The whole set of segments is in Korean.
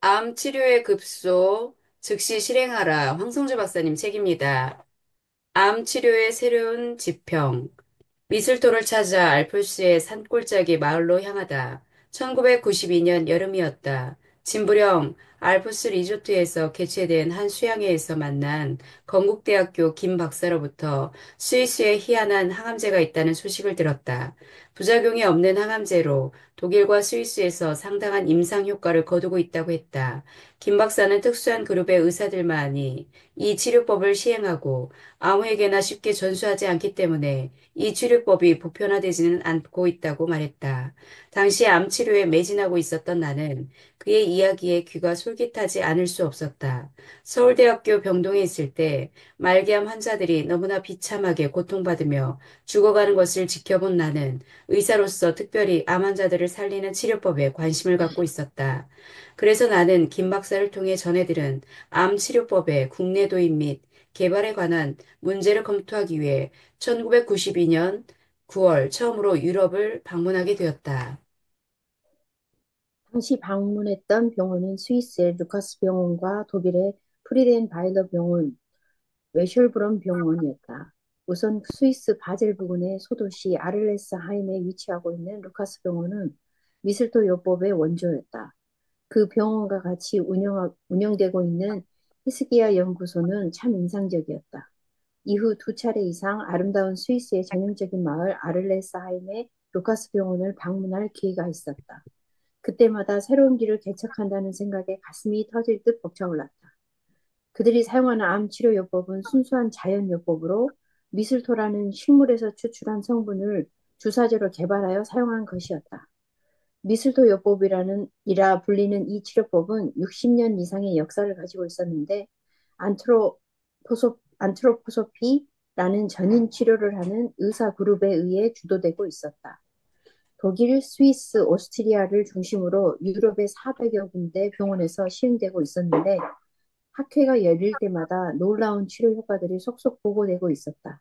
암 치료의 급소, 즉시 실행하라. 황성주 박사님 책입니다. 암 치료의 새로운 지평. 미술토를 찾아 알프스의 산골짜기 마을로 향하다. 1992년 여름이었다. 진부령 알프스 리조트에서 개최된 한 수양회에서 만난 건국대학교 김 박사로부터 스위스에 희한한 항암제가 있다는 소식을 들었다. 부작용이 없는 항암제로 독일과 스위스에서 상당한 임상 효과를 거두고 있다고 했다. 김 박사는 특수한 그룹의 의사들만이 이 치료법을 시행하고 아무에게나 쉽게 전수하지 않기 때문에 이 치료법이 보편화되지는 않고 있다고 말했다. 당시 암 치료에 매진하고 있었던 나는 그의 이야기에 귀가 솔깃하지 않을 수 없었다. 서울대학교 병동에 있을 때 말기암 환자들이 너무나 비참하게 고통받으며 죽어가는 것을 지켜본 나는 의사로서 특별히 암 환자들을 살리는 치료법에 관심을 갖고 있었다. 그래서 나는 김 박사를 통해 전해들은 암 치료법의 국내 도입 및 개발에 관한 문제를 검토하기 위해 1992년 9월 처음으로 유럽을 방문하게 되었다. 당시 방문했던 병원은 스위스의 루카스 병원과 독일의 프리덴 바이러 병원, 웨셜브럼 병원이었다. 우선 스위스 바젤 부근의 소도시 아를레스하임에 위치하고 있는 루카스 병원은 미슬토 요법의 원조였다. 그 병원과 같이 운영되고 있는 히스기야 연구소는 참 인상적이었다. 이후 두 차례 이상 아름다운 스위스의 전형적인 마을 아를레스하임의 루카스 병원을 방문할 기회가 있었다. 그때마다 새로운 길을 개척한다는 생각에 가슴이 터질 듯 벅차올랐다. 그들이 사용하는 암 치료 요법은 순수한 자연 요법으로 미슬토라는 식물에서 추출한 성분을 주사제로 개발하여 사용한 것이었다. 미슬토 요법이라는 이라 불리는 이 치료법은 60년 이상의 역사를 가지고 있었는데 안트로포소피라는 전인 치료를 하는 의사 그룹에 의해 주도되고 있었다. 독일, 스위스, 오스트리아를 중심으로 유럽의 400여 군데 병원에서 시행되고 있었는데 학회가 열릴 때마다 놀라운 치료 효과들이 속속 보고되고 있었다.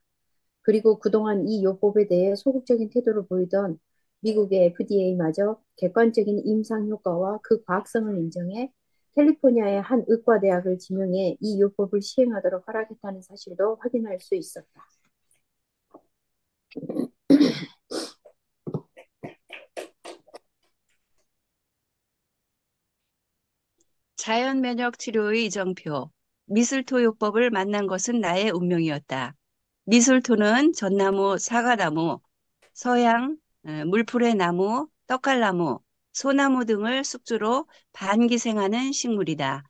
그리고 그동안 이 요법에 대해 소극적인 태도를 보이던 미국의 FDA마저 객관적인 임상 효과와 그 과학성을 인정해 캘리포니아의 한 의과대학을 지명해 이 요법을 시행하도록 허락했다는 사실도 확인할 수 있었다. 자연면역 치료의 이정표. 미술토요법을 만난 것은 나의 운명이었다. 미술토는 전나무, 사과나무, 서양, 물풀의 나무, 떡갈나무, 소나무 등을 숙주로 반기생하는 식물이다.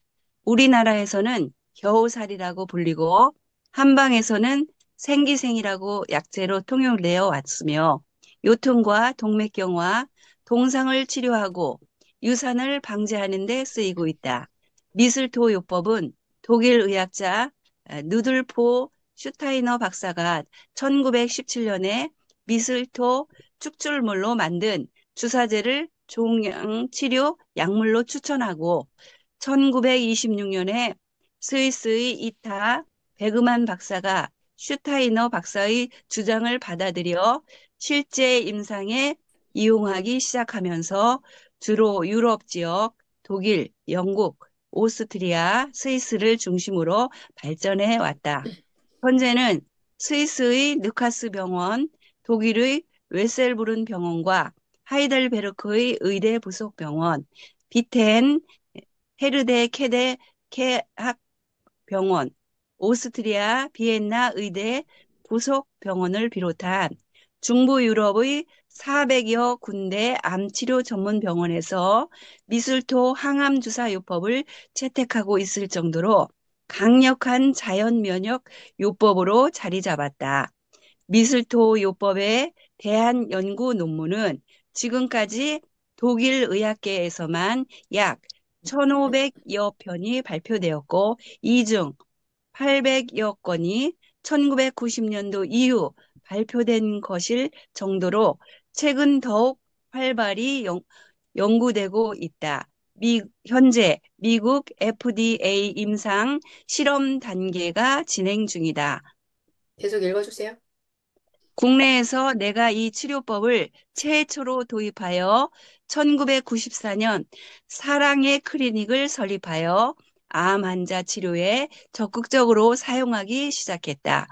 우리나라에서는 겨우살이라고 불리고 한방에서는 생기생이라고 약재로 통용되어 왔으며 요통과 동맥경화, 동상을 치료하고 유산을 방지하는 데 쓰이고 있다. 미슬토 요법은 독일 의학자 누들포 슈타이너 박사가 1917년에 미슬토 축출물로 만든 주사제를 종양 치료 약물로 추천하고 1926년에 스위스의 이타 베그만 박사가 슈타이너 박사의 주장을 받아들여 실제 임상에 이용하기 시작하면서 주로 유럽 지역, 독일, 영국, 오스트리아, 스위스를 중심으로 발전해 왔다. 현재는 스위스의 느카스 병원, 독일의 웨셀부른 병원과 하이델베르크의 의대 부속 병원, 비텐 헤르데 케데 케학 병원, 오스트리아 비엔나 의대 부속 병원을 비롯한 중부 유럽의 400여 군데 암치료 전문 병원에서 미술토 항암 주사 요법을 채택하고 있을 정도로 강력한 자연 면역 요법으로 자리 잡았다. 미술토 요법에 대한 연구 논문은 지금까지 독일 의학계에서만 약 1,500여 편이 발표되었고, 이 중 800여 건이 1990년도 이후 발표된 것일 정도로 최근 더욱 활발히 연구되고 있다. 현재 미국 FDA 임상 실험 단계가 진행 중이다. 계속 읽어주세요. 국내에서 내가 이 치료법을 최초로 도입하여 1994년 사랑의 클리닉을 설립하여 암 환자 치료에 적극적으로 사용하기 시작했다.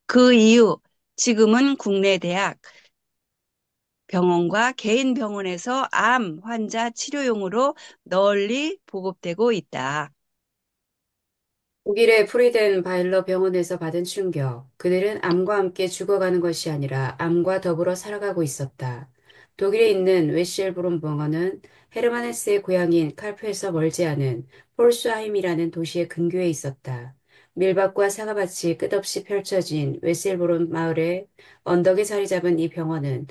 그 이후 지금은 국내 대학, 병원과 개인 병원에서 암 환자 치료용으로 널리 보급되고 있다. 독일의 프리덴 바일러 병원에서 받은 충격. 그들은 암과 함께 죽어가는 것이 아니라 암과 더불어 살아가고 있었다. 독일에 있는 웨시엘브론 병원은 헤르만 헤스의 고향인 칼프에서 멀지 않은 폴스하임이라는 도시의 근교에 있었다. 밀밭과 사과밭이 끝없이 펼쳐진 웨시엘브론 마을의 언덕에 자리 잡은 이 병원은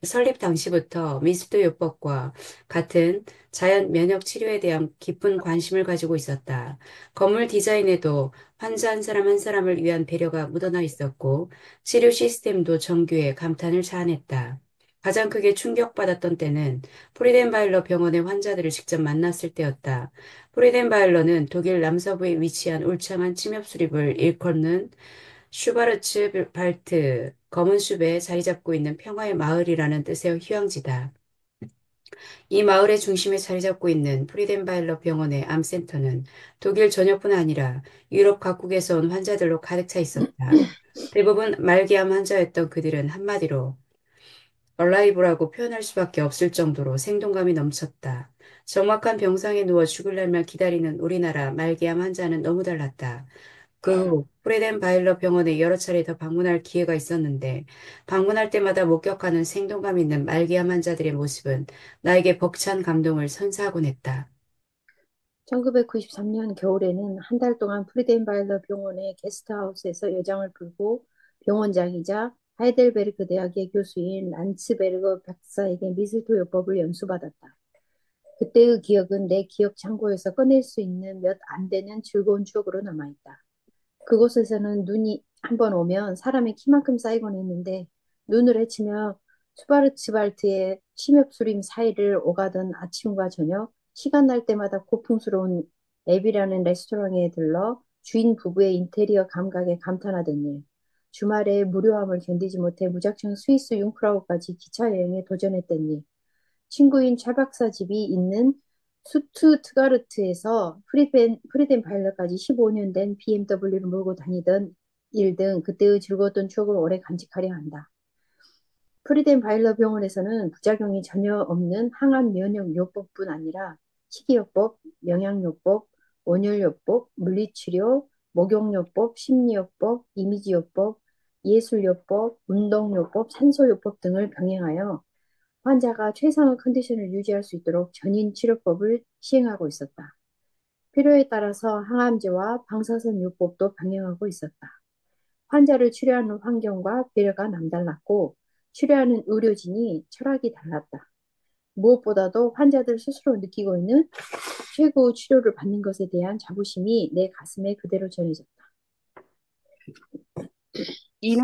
설립 당시부터 미스도 요법과 같은 자연 면역 치료에 대한 깊은 관심을 가지고 있었다. 건물 디자인에도 환자 한 사람 한 사람을 위한 배려가 묻어나 있었고 치료 시스템도 정교해 감탄을 자아냈다. 가장 크게 충격받았던 때는 프리덴바일러 병원의 환자들을 직접 만났을 때였다. 프리덴바일러는 독일 남서부에 위치한 울창한 침엽 수립을 일컫는 슈바르츠 발트, 검은 숲에 자리 잡고 있는 평화의 마을이라는 뜻의 휴양지다. 이 마을의 중심에 자리 잡고 있는 프리덴바일러 병원의 암센터는 독일 전역뿐 아니라 유럽 각국에서 온 환자들로 가득 차 있었다. 대부분 말기암 환자였던 그들은 한마디로 얼라이브라고 표현할 수밖에 없을 정도로 생동감이 넘쳤다. 정확한 병상에 누워 죽을 날만 기다리는 우리나라 말기암 환자는 너무 달랐다. 그 후 프리덴바일러 병원에 여러 차례 더 방문할 기회가 있었는데 방문할 때마다 목격하는 생동감 있는 말기암 환자들의 모습은 나에게 벅찬 감동을 선사하곤 했다. 1993년 겨울에는 한 달 동안 프리덴바일러 병원의 게스트하우스에서 여장을 풀고 병원장이자 하이델베르크 대학의 교수인 란츠베르그 박사에게 미슬토요법을 연수받았다. 그때의 기억은 내 기억 창고에서 꺼낼 수 있는 몇 안 되는 즐거운 추억으로 남아있다. 그곳에서는 눈이 한 번 오면 사람의 키만큼 쌓이곤 했는데 눈을 헤치며 슈바르츠발트의 침엽수림 사이를 오가던 아침과 저녁 시간 날 때마다 고풍스러운 앱이라는 레스토랑에 들러 주인 부부의 인테리어 감각에 감탄하던 일. 주말에 무료함을 견디지 못해 무작정 스위스 융프라우까지 기차 여행에 도전했던 일. 친구인 차 박사 집이 있는 수투트가르트에서 프리덴 바일러까지 15년 된 BMW를 몰고 다니던 일 등 그때의 즐거웠던 추억을 오래 간직하려 한다. 프리덴 바일러 병원에서는 부작용이 전혀 없는 항암 면역 요법뿐 아니라 식이요법, 영양요법, 온열요법, 물리치료, 목욕요법, 심리요법, 이미지요법, 예술요법, 운동요법, 산소요법 등을 병행하여 환자가 최상의 컨디션을 유지할 수 있도록 전인 치료법을 시행하고 있었다. 필요에 따라서 항암제와 방사선 요법도 병행하고 있었다. 환자를 치료하는 환경과 배려가 남달랐고 치료하는 의료진이 철학이 달랐다. 무엇보다도 환자들 스스로 느끼고 있는 최고의 치료를 받는 것에 대한 자부심이 내 가슴에 그대로 전해졌다. 이는,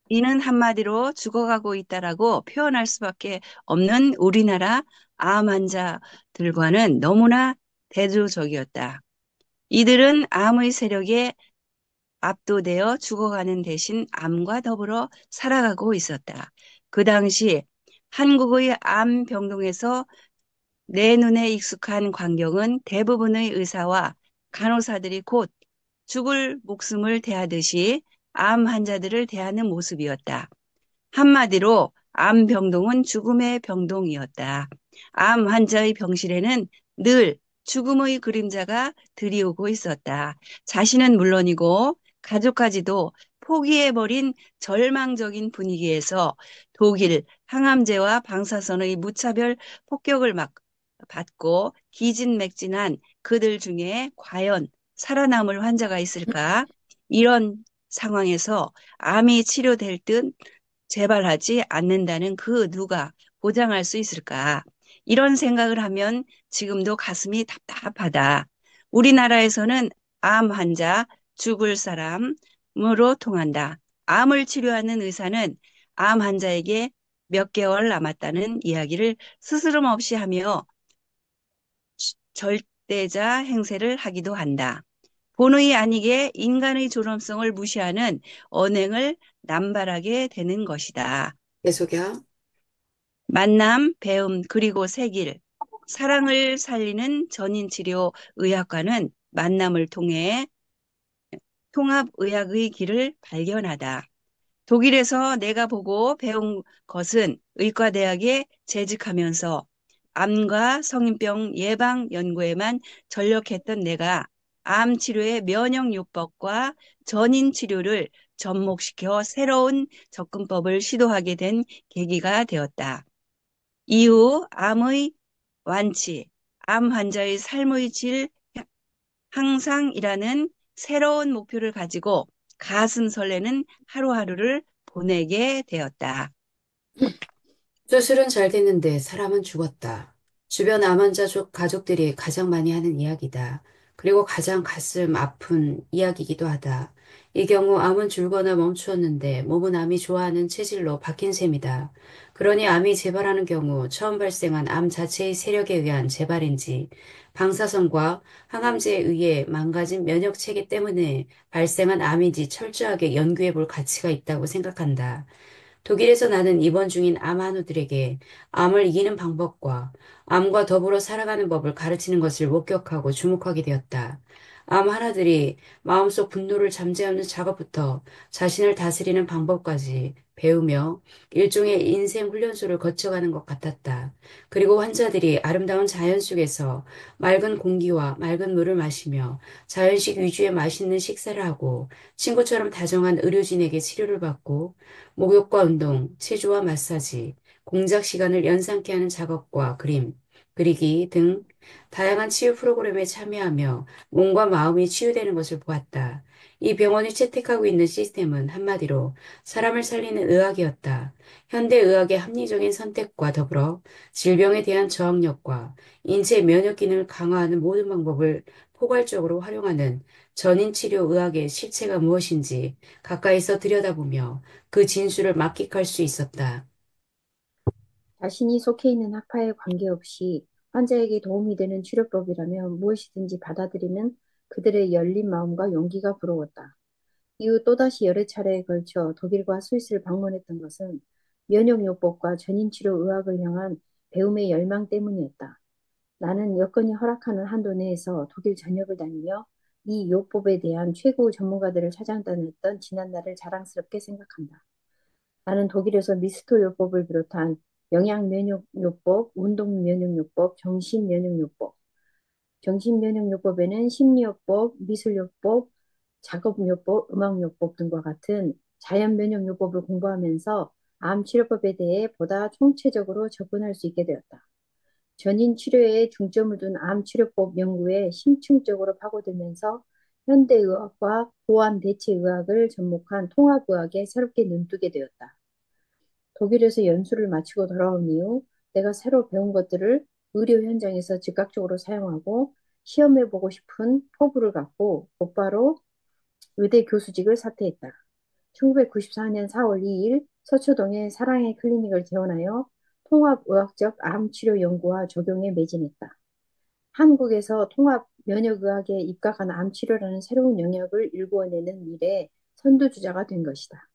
이는 한마디로 죽어가고 있다라고 표현할 수밖에 없는 우리나라 암 환자들과는 너무나 대조적이었다. 이들은 암의 세력에 압도되어 죽어가는 대신 암과 더불어 살아가고 있었다. 그 당시 한국의 암 병동에서 내 눈에 익숙한 광경은 대부분의 의사와 간호사들이 곧 죽을 목숨을 대하듯이 암 환자들을 대하는 모습이었다. 한마디로 암 병동은 죽음의 병동이었다. 암 환자의 병실에는 늘 죽음의 그림자가 들이오고 있었다. 자신은 물론이고 가족까지도 포기해버린 절망적인 분위기에서 독일 항암제와 방사선의 무차별 폭격을 받고 기진맥진한 그들 중에 과연 살아남을 환자가 있을까? 이런 상황에서 암이 치료될 듯 재발하지 않는다는 그 누가 보장할 수 있을까? 이런 생각을 하면 지금도 가슴이 답답하다. 우리나라에서는 암 환자, 죽을 사람으로 통한다. 암을 치료하는 의사는 암 환자에게 몇 개월 남았다는 이야기를 스스럼 없이 하며 절대자 행세를 하기도 한다. 본의 아니게 인간의 존엄성을 무시하는 언행을 남발하게 되는 것이다. 계속이요. 만남, 배움, 그리고 새길. 사랑을 살리는 전인치료 의학과는 만남을 통해 통합의학의 길을 발견하다. 독일에서 내가 보고 배운 것은 의과대학에 재직하면서 암과 성인병 예방 연구에만 전력했던 내가 암 치료의 면역요법과 전인 치료를 접목시켜 새로운 접근법을 시도하게 된 계기가 되었다. 이후 암의 완치, 암 환자의 삶의 질 향상이라는 새로운 목표를 가지고 가슴 설레는 하루하루를 보내게 되었다. 수술은 잘 됐는데 사람은 죽었다. 주변 암 환자 가족들이 가장 많이 하는 이야기다. 그리고 가장 가슴 아픈 이야기이기도 하다. 이 경우 암은 줄거나 멈추었는데 몸은 암이 좋아하는 체질로 바뀐 셈이다. 그러니 암이 재발하는 경우 처음 발생한 암 자체의 세력에 의한 재발인지 방사선과 항암제에 의해 망가진 면역 체계 때문에 발생한 암인지 철저하게 연구해 볼 가치가 있다고 생각한다. 독일에서 나는 입원 중인 암 환우들에게 암을 이기는 방법과 암과 더불어 살아가는 법을 가르치는 것을 목격하고 주목하게 되었다. 암 하나들이 마음속 분노를 잠재우는 작업부터 자신을 다스리는 방법까지 배우며 일종의 인생 훈련소를 거쳐가는 것 같았다. 그리고 환자들이 아름다운 자연 속에서 맑은 공기와 맑은 물을 마시며 자연식 위주의 맛있는 식사를 하고 친구처럼 다정한 의료진에게 치료를 받고 목욕과 운동, 체조와 마사지, 공작 시간을 연상케 하는 작업과 그림, 그리기 등 다양한 치유 프로그램에 참여하며 몸과 마음이 치유되는 것을 보았다. 이 병원이 채택하고 있는 시스템은 한마디로 사람을 살리는 의학이었다. 현대 의학의 합리적인 선택과 더불어 질병에 대한 저항력과 인체 면역 기능을 강화하는 모든 방법을 포괄적으로 활용하는 전인 치료 의학의 실체가 무엇인지 가까이서 들여다보며 그 진술을 막기할 수 있었다. 자신이 속해 있는 학파에 관계없이 환자에게 도움이 되는 치료법이라면 무엇이든지 받아들이는 그들의 열린 마음과 용기가 부러웠다. 이후 또다시 여러 차례에 걸쳐 독일과 스위스를 방문했던 것은 면역요법과 전인치료 의학을 향한 배움의 열망 때문이었다. 나는 여건이 허락하는 한도 내에서 독일 전역을 다니며 이 요법에 대한 최고 전문가들을 찾아다녔던 지난날을 자랑스럽게 생각한다. 나는 독일에서 미스토 요법을 비롯한 영양 면역요법, 운동 면역요법, 정신 면역요법, 정신 면역요법에는 심리요법, 미술요법, 작업요법, 음악요법 등과 같은 자연 면역요법을 공부하면서 암 치료법에 대해 보다 총체적으로 접근할 수 있게 되었다. 전인 치료에 중점을 둔 암 치료법 연구에 심층적으로 파고들면서 현대의학과 보완 대체의학을 접목한 통합의학에 새롭게 눈뜨게 되었다. 독일에서 연수를 마치고 돌아온 이후 내가 새로 배운 것들을 의료 현장에서 즉각적으로 사용하고 시험해보고 싶은 포부를 갖고 곧바로 의대 교수직을 사퇴했다. 1994년 4월 2일 서초동에 사랑의 클리닉을 개원하여 통합의학적 암치료 연구와 적용에 매진했다. 한국에서 통합 면역의학에 입각한 암치료라는 새로운 영역을 일구어내는 일에 선두주자가 된 것이다.